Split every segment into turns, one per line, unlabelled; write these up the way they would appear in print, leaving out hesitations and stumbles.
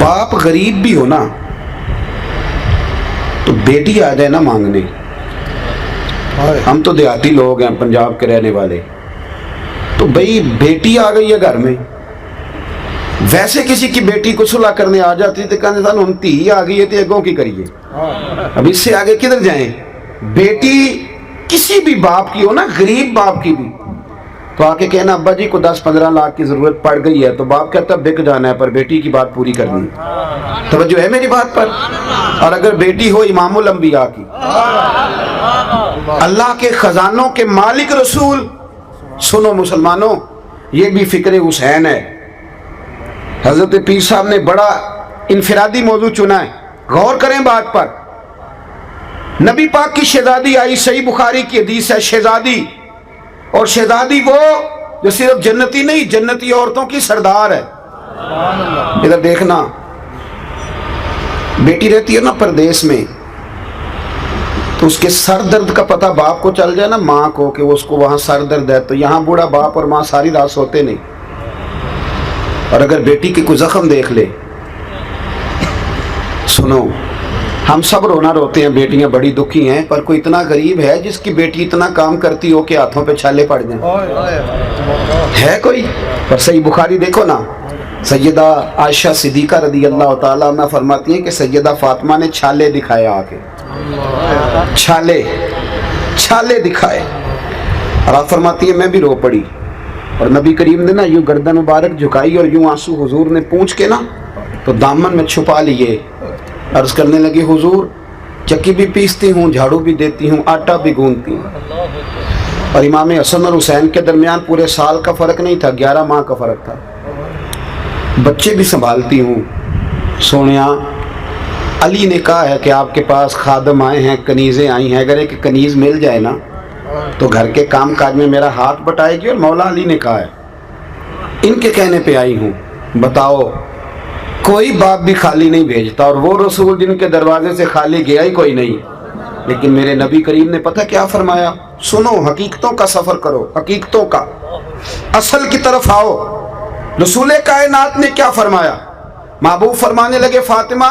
बाप गरीब भी हो ना तो बेटी आ जाए ना मांगने, हम तो देहाती लोग हैं पंजाब के रहने वाले, तो भाई बेटी आ गई है घर में, वैसे किसी की बेटी को सुलह करने आ जाती तो कहते सानू हम धी आ गई है तो अगों की करिए, अब इससे आगे किधर जाएं। बेटी किसी भी बाप की हो ना, गरीब बाप की भी, तो आके कहना अब्बा जी को 10-15 लाख की जरूरत पड़ गई है, तो बाप कहता बिक जाना है पर बेटी की बात पूरी करनी है। तवज्जो है मेरी बात पर। और अगर बेटी हो इमामुल अंबिया की, अल्लाह के खजानों के मालिक रसूल, सुनो मुसलमानों, ये भी फिक्र हुसैन है। हजरत पीर साहब ने बड़ा इनफिरादी मौजू चुना है, गौर करें बात पर। नबी पाक की शहजादी आई, सही बुखारी की हदीस है, शहजादी, और शहजादी वो जो सिर्फ जन्नती नहीं, जन्नती औरतों की सरदार है। इधर देखना, बेटी रहती है ना परदेश में, तो उसके सर दर्द का पता बाप को चल जाए ना, माँ को, कि उसको वहां सर दर्द है, तो यहाँ बूढ़ा बाप और माँ सारी रात सोते नहीं। और अगर बेटी की कोई जख्म देख ले, सुनो, हम सब रोना रोते हैं, बेटियां बड़ी दुखी हैं, पर कोई इतना गरीब है जिसकी बेटी इतना काम करती हो कि हाथों पे छाले पड़ जाएं? है कोई? पर सही बुखारी देखो ना, सैयदा आयशा सिद्दीका रदी अल्लाह ताला अन्हा फरमाती हैं कि सैयदा फातिमा ने छाले दिखाए, आके छाले दिखाए, और आप फरमाती है मैं भी रो पड़ी। और नबी करीम ने ना यूं गर्दन मुबारक झुकाई और यूं आंसू हुजूर ने पूंछ के ना तो दामन में छुपा लिए, अर्ज करने लगी हुजूर चक्की भी पीसती हूँ, झाड़ू भी देती हूँ, आटा भी गूंथती हूँ। और इमाम हसन और हुसैन के दरमियान पूरे साल का फ़र्क नहीं था, 11 माह का फ़र्क था। बच्चे भी संभालती हूँ। सोनिया, अली ने कहा है कि आपके पास खादम आए हैं, कनीज़ें आई हैं, अगर एक कनीज़ मिल जाए ना तो घर के काम काज में मेरा हाथ बटाएगी। और मौला अली ने कहा है, इनके कहने पे आई हूँ। बताओ, कोई बाप भी खाली नहीं भेजता, और वो रसूल जिनके दरवाजे से खाली गया ही कोई नहीं। लेकिन मेरे नबी करीम ने पता क्या फरमाया? सुनो, हकीकतों का सफर करो, हकीकतों का, असल की तरफ आओ। रसूल कायनात ने क्या फरमाया? महबूब फरमाने लगे, फातिमा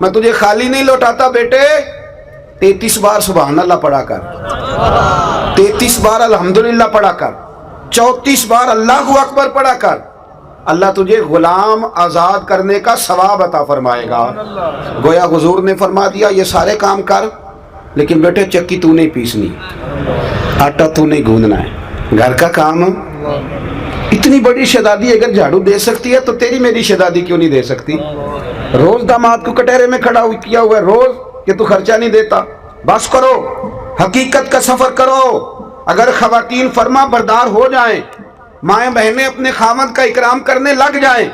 मैं तुझे खाली नहीं लौटाता बेटे, 33 बार सुभान अल्लाह पढ़ा कर, 33 बार अल्हम्दुलिल्लाह पढ़ा कर, 34 बार अल्लाहु अकबर पढ़ा कर, अल्लाह तुझे गुलाम आज़ाद करने का सवाब अता फरमाएगा। गोया हुजूर ने फरमा दिया ये सारे काम कर, लेकिन बेटे चक्की तू नहीं पीसनी, आटा तू नहीं गूंदना है, घर का काम। इतनी बड़ी शहजादी अगर झाड़ू दे सकती है तो तेरी मेरी शहजादी क्यों नहीं दे सकती? रोज दामाद को कटहरे में खड़ा किया हुआ है रोज, कि तू खर्चा नहीं देता। बस करो, हकीकत का सफर करो। अगर खवातीन फरमा बरदार हो जाएं, माएँ बहनें अपने खामद का इकराम करने लग जाएं,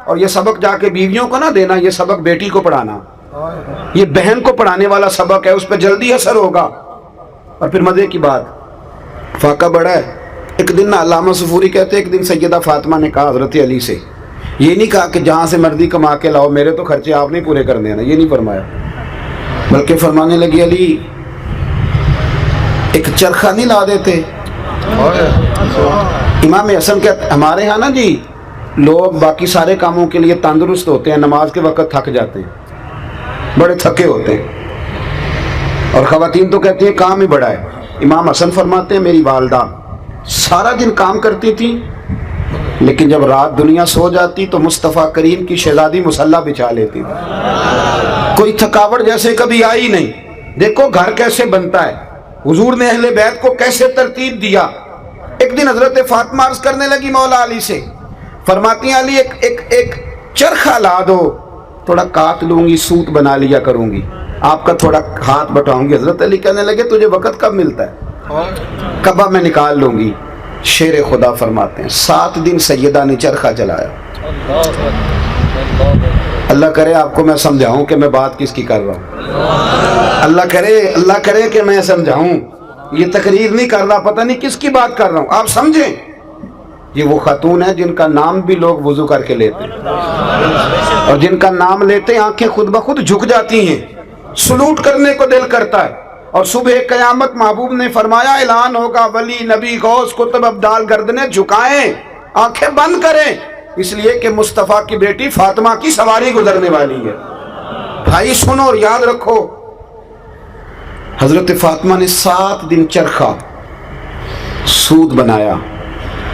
और ये सबक जाके बीवियों को ना देना, ये सबक बेटी को पढ़ाना, ये बहन को पढ़ाने वाला सबक है, उस पर जल्दी असर होगा। और फिर मजे की बात, फाका बड़ा है। एक दिन ना अल्लामा सफूरी कहते, एक दिन सैयदा फातिमा ने कहा हजरत अली से, ये नहीं कहा कि जहाँ से मर्जी कमा के लाओ, मेरे तो खर्चे आप नहीं पूरे करने ना, ये नहीं फरमाया, बल्कि फरमाने लगी, अली एक चरखा नहीं ला देते? इमाम हसन कहते, हमारे यहाँ ना जी लोग बाकी सारे कामों के लिए तंदुरुस्त होते हैं, नमाज के वक्त थक जाते हैं, बड़े थके होते हैं, और ख़वातीन तो कहती हैं काम ही बड़ा है। इमाम हसन फरमाते हैं, मेरी वालदा सारा दिन काम करती थी, लेकिन जब रात दुनिया सो जाती तो मुस्तफ़ा करीम की शहजादी मुसल्ला बिछा लेती थी, कोई थकावट जैसे कभी आई नहीं। देखो घर कैसे बनता है, हुजूर ने अहले बैत को कैसे तरतीब दिया। एक दिन हजरत फातिमा अर्ज करने लगी मौला अली से, फरमाती हैं अली एक चरखा ला दो, थोड़ा काट लूंगी, सूत बना लिया करूंगी, आपका थोड़ा हाथ बटाऊंगी। हजरत अली कहने लगे, तुझे वक़्त कब मिलता है? कब मैं निकाल लूंगी। शेर खुदा फरमाते हैं, 7 दिन सैयदा ने चरखा चलाया। अल्लाह करे आपको मैं समझाऊं कि मैं बात किसकी कर रहा हूं। अल्लाह करे कि मैं समझाऊं, ये तकरीर नहीं कर रहा, पता नहीं किसकी बात कर रहा हूं, आप समझें। ये वो खातून है जिनका नाम भी लोग वुजू करके लेते हैं, और जिनका नाम लेते आंखें खुद ब खुद झुक जाती हैं, सलूट करने को दिल करता है। और सुबह क़यामत महबूब ने फरमाया, ऐलान होगा, वली नबी गौस कुतुब अब्दाल गर्दनें झुकाएं, आंखें बंद करें, इसलिए कि मुस्तफ़ा की बेटी फातिमा की सवारी गुजरने वाली है। भाई सुनो और याद रखो, हजरत फातिमा ने 7 दिन चरखा सूद बनाया,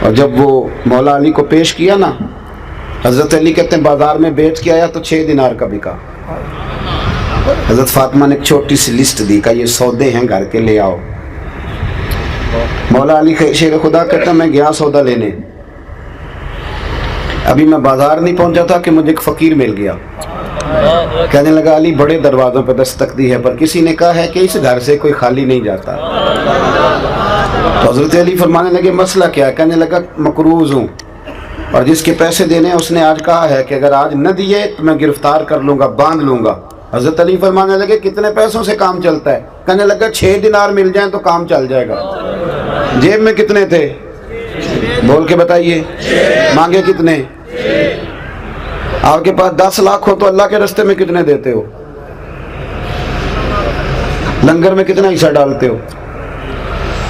और जब वो मौला अली को पेश किया ना, हजरत अली कहते हैं बाजार में बेच के आया तो 6 दिनार का बिका। हजरत फातिमा ने एक छोटी सी लिस्ट दी का ये सौदे हैं घर के, ले आओ। मौला अली शेर खुदा कहता मैं गया सौदा लेने, अभी मैं बाजार नहीं पहुंचा था कि मुझे एक फकीर मिल गया। कहने लगा अली बड़े दरवाजों पर दस्तक दी है, पर किसी ने कहा है कि इस घर से कोई खाली नहीं जाता। तो हजरत अली फरमाने लगे मसला क्या? कहने लगा मकरूज हूँ, और जिसके पैसे देने हैं उसने आज कहा है कि अगर आज न दिए तो मैं गिरफ्तार कर लूंगा, बांध लूंगा। हजरत अली फरमाने लगे कितने पैसों से काम चलता है? कहने लगा 6 दिनार मिल जाए तो काम चल जाएगा। जेब में कितने थे? बोल के बताइए। मांगे कितने? आपके पास 10 लाख हो तो अल्लाह के रास्ते में कितने देते हो? लंगर में कितना हिस्सा डालते हो?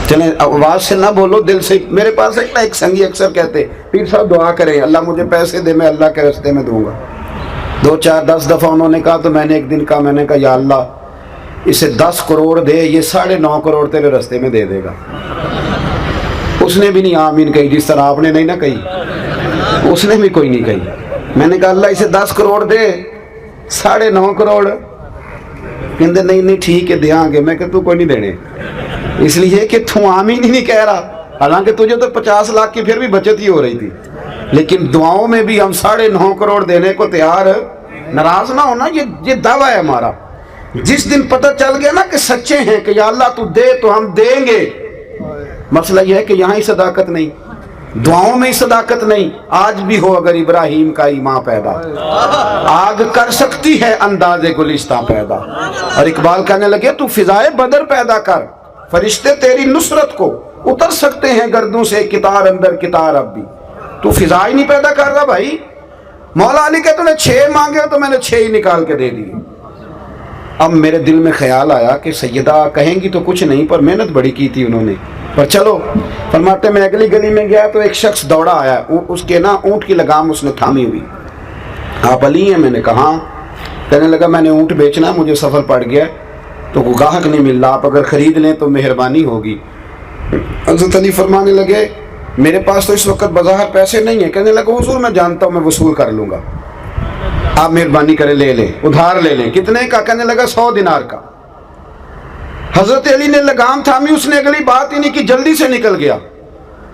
चले आवाज से ना बोलो, दिल से। मेरे पास एक संगी अक्सर कहते पीर साहब दुआ करें अल्लाह मुझे पैसे दे, मैं अल्लाह के रास्ते में दूंगा। 2, 4, 10 दफा उन्होंने कहा तो मैंने एक दिन कहा, मैंने कहा या अल्लाह इसे 10 करोड़ दे, ये 9.5 करोड़ तेरे रास्ते में दे देगा। उसने भी नहीं आमीन कही, जिस तरह आपने नहीं ना कही, उसने भी कोई नहीं कही। मैंने कहा अल्लाह इसे 10 करोड़ दे, 9.5 करोड़। कहते नहीं ठीक है देंगे। मैं कहा तू कोई नहीं देने, इसलिए कि तू आमीन ही नहीं कह रहा। हालांकि तुझे तो 50 लाख की फिर भी बचत ही हो रही थी, लेकिन दुआओं में भी हम 9.5 करोड़ देने को तैयार। नाराज ना होना, ये दावा है हमारा। जिस दिन पता चल गया ना कि सच्चे हैं कि या अल्लाह तू दे तो हम देंगे। मसला यह है कि यहाँ ही सदाकत नहीं, दुआओं में ही सदाकत नहीं। आज भी हो अगर इब्राहिम का ईमान पैदा, आग कर सकती है अंदाजे गुलिस्तां पैदा। और इकबाल कहने लगे तू फिजाए बदर पैदा कर, फरिश्ते तेरी नुसरत को उतर सकते हैं गर्दों से कितार अंदर कितार। अब भी तू फिजा ही नहीं पैदा कर रहा भाई। मौला अली कहते तूने 6 मांगे तो मैंने 6 ही निकाल के दे दिए। अब मेरे दिल में ख्याल आया कि सैयदा कहेंगी तो कुछ नहीं, पर मेहनत बड़ी की थी उन्होंने। पर चलो, फरमाते मैं अगली गली में गया तो एक शख्स दौड़ा आया, उसके ना ऊँट की लगाम उसने थामी हुई। आप अली हैं? मैंने कहा। कहने लगा मैंने ऊँट बेचना, मुझे सफ़र पड़ गया तो गाहक नहीं मिल रहा, आप अगर ख़रीद लें तो मेहरबानी होगी। हज़रत अली फरमाने लगे मेरे पास तो इस वक्त बाज़ार पैसे नहीं है। कहने लगा हुज़ूर मैं जानता हूँ, मैं वसूल कर लूँगा, आप मेहरबानी करें ले लें, उधार ले लें। कितने का? कहने लगा 100 दिनार का। हज़रत अली ने लगाम थामी, उसने अगली बात ही नहीं की, जल्दी से निकल गया।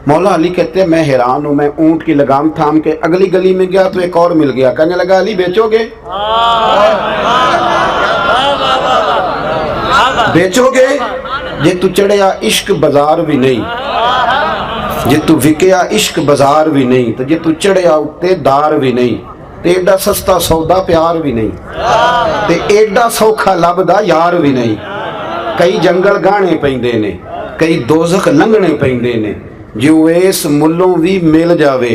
मौला अली कहते हैं मैं हैरान हूँ, मैं ऊँट की लगाम थाम के अगली गली में गया तो एक और मिल गया। कहने लगा अली बेचोगे? बेचोगे? जे तू चढ़िया इश्क बाजार भी नहीं, जे तू विकया इश्क बाजार भी नहीं, तो जे तू चढ़िया उत्ते दार भी नहीं, ते एडा सस्ता सौदा प्यार भी नहीं, ते एडा सौखा लभदा यार भी नहीं। कई जंगल गाने पैंदे ने, कई दोजख लंघने पैंदे ने, जो इस मुल्लों भी मिल जावे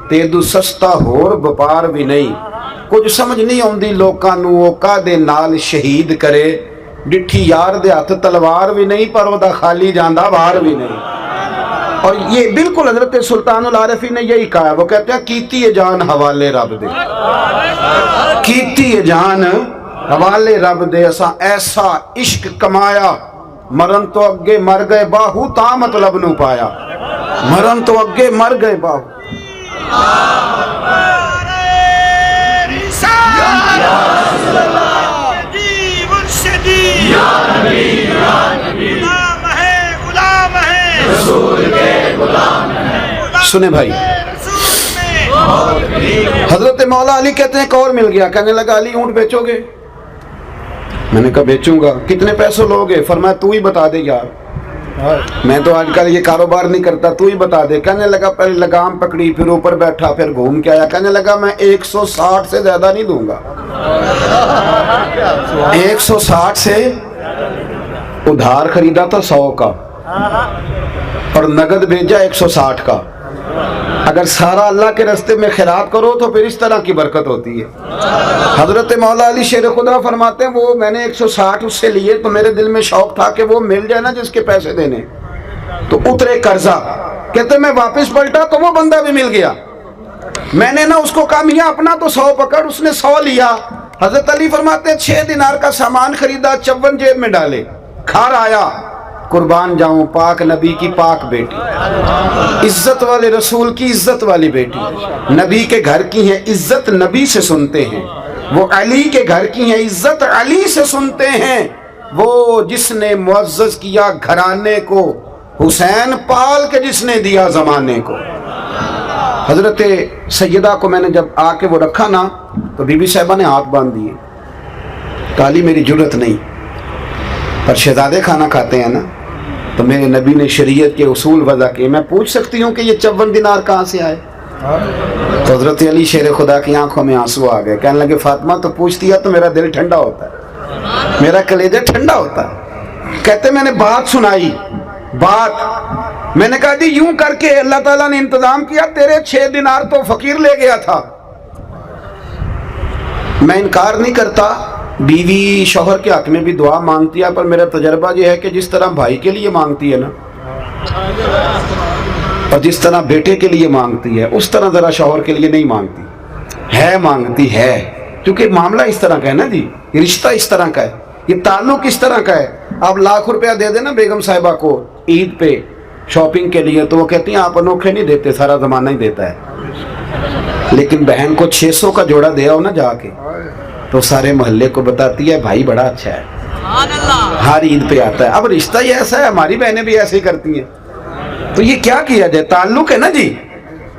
ते दू सस्ता होर व्यापार भी नहीं। कुछ समझ नहीं आउंदी लोकां नूं ओ कादे नाल शहीद करे, डिठी यार दे हथ तलवार भी नहीं, पर ओदा खाली जांदा वार भी नहीं। और ये बिल्कुल हजरत सुल्तानुल आरिफीन ने यही कहा। वो कहते हैं कीती है जान हवाले रब दे, कीती है जान हवाले रब दे, असा ऐसा इश्क कमाया, मरन तो अगे मर गए बाहू ता मतलब नू पाया, मरन तो अगे मर गए बाहू। सुने भाई, हजरत मौला अली कहते हैं एक और मिल गया। कहने लगा अली ऊँट बेचोगे? मैंने कहा बेचूंगा। कितने पैसे लोगे? फरमाया तू ही बता दे यार, मैं तो आजकल ये कारोबार नहीं करता, तू ही बता दे। कहने लगा पहले लगाम पकड़ी, फिर ऊपर बैठा, फिर घूम के आया। कहने लगा मैं 160 से ज्यादा नहीं दूंगा। 160 से उधार खरीदा था 100 का और नगद भेजा 160 का। अगर सारा अल्लाह के रास्ते में खैरात करो तो फिर इस तरह की बरकत होती है। हजरत मौला अली शेर खुदा फरमाते हैं वो मैंने 160 उससे लिए तो मेरे दिल में शौक था कि वो मिल जाए ना जिसके पैसे देने, तो उतरे कर्जा। कहते मैं वापस पलटा तो वो बंदा भी मिल गया। मैंने ना उसको कहा मियाँ अपना तो 100 पकड़, उसने 100 लिया। हजरत अली फरमाते 6 दिनार का सामान खरीदा, 54 जेब में डाले, घर आया, कुर्बान जाऊं पाक नबी की पाक बेटी, इज्जत वाले रसूल की इज्जत वाली बेटी, नबी के घर की है, इज्जत नबी से सुनते हैं। वो अली के घर की है, इज्जत अली से सुनते हैं। वो जिसने मुअज़्ज़ज़ किया घराने को, हुसैन पाल के जिसने दिया जमाने को। हजरत सैयदा को मैंने जब आके वो रखा ना, तो बीबी साहिबा ने हाथ बांध दिए, काली मेरी जुर्रत नहीं, पर शहजादे खाना खाते हैं ना, तो मेरे नबी ने शरीयत के उसूल वज़ा किए, मैं पूछ सकती हूँ कि ये 54 दिनार कहाँ से आए। तो हजरत अली शेर खुदा की आंखों में आंसू आ गए, कहने लगे फातिमा तो पूछ दिया तो मेरा दिल ठंडा होता है, मेरा कलेजा ठंडा होता है। कहते मैंने बात सुनाई, बात मैंने कहा जी यूं करके अल्लाह ताला ने इंतजाम किया, तेरे 6 दिनार तो फकीर ले गया था। मैं इनकार नहीं करता, बीवी शौहर के हक में भी दुआ मांगती है, पर मेरा तजर्बा यह है कि जिस तरह भाई के लिए मांगती है ना, और जिस तरह बेटे के लिए मांगती है, उस तरह जरा शौहर के लिए नहीं मांगती है, मांगती है, क्योंकि मामला इस तरह का है ना जी, रिश्ता इस तरह का है, ये ताल्लुक इस तरह का है। आप लाख रुपया दे देना बेगम साहिबा को ईद पे शॉपिंग के लिए, तो वो कहती हैं आप अनोखे नहीं देते, सारा जमाना ही देता है। लेकिन बहन को 600 का जोड़ा दे आओ ना जाके, तो सारे मोहल्ले को बताती है भाई बड़ा अच्छा है, हर ईद पे आता है। अब रिश्ता ही ऐसा है, हमारी बहनें भी ऐसे ही करती हैं, तो ये क्या किया जाए, ताल्लुक है ना जी।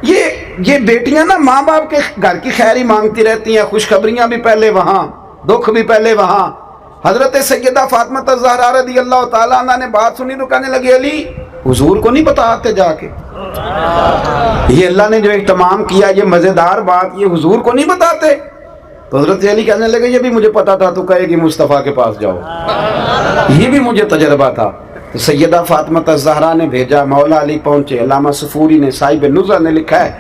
ये बेटियां ना माँ बाप के घर की खैर ही मांगती रहती हैं, खुशखबरियां भी पहले वहां, दुख भी पहले वहां। हजरत सैयदा फातिमा ज़हरा रज़ियल्लाहु ताला अन्हा ने बात सुनी तो कहने लगी अली हुजूर को नहीं बताते जाके, ये अल्लाह ने जो इत्माम किया, ये मजेदार बात, ये हुजूर को नहीं बताते। तो हजरत अली कहने लगे ये भी मुझे पता था, तू कहेगी मुस्तफ़ा के पास जाओ, ये भी मुझे तजर्बा था। तो सैयदा फातिमा ज़हरा ने भेजा, मौला अली पहुंचे। अल्लामा सफूरी ने, साहिब नुज़्ज़ा ने लिखा है,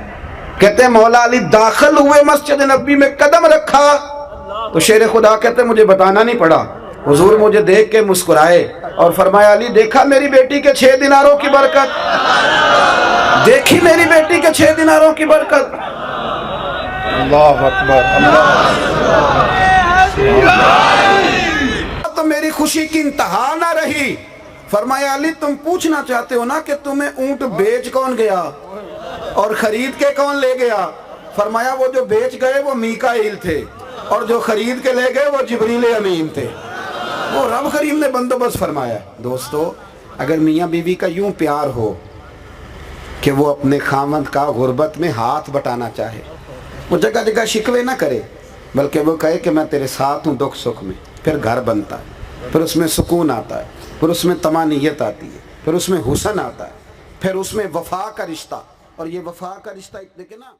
कहते हैं मौला अली दाखिल हुए, मस्जिद नबी में कदम रखा तो शेर खुदा कहते मुझे बताना नहीं पड़ा, हुजूर मुझे देख के मुस्कुराए और फरमाया अली देखा मेरी बेटी के 6 दिनारों की बरकत, देखी मेरी बेटी के 6 दिनारों की बरकत। अल्लाह अकबर, अल्लाह। तो मेरी खुशी की इंतहा ना रही। फरमाया अली तुम पूछना चाहते हो ना कि तुम्हें ऊंट बेच कौन गया और खरीद के कौन ले गया। फरमाया वो जो बेच गए वो मीकाईल थे और जो खरीद के ले गए वो जिब्रील अमीन थे, वो रब करीम ने बंदोबस्त फरमाया। दोस्तों अगर मियाँ बीवी का यूं प्यार हो कि वो अपने खामद का गुर्बत में हाथ बटाना चाहे, वो जगह जगह शिकवे ना करे, बल्कि वो कहे कि मैं तेरे साथ हूँ दुख सुख में, फिर घर बनता है, फिर उसमें सुकून आता है, फिर उसमें तमानियत आती है, फिर उसमें हुसन आता है, फिर उसमें वफा का रिश्ता। और ये वफा का रिश्ता देखे ना।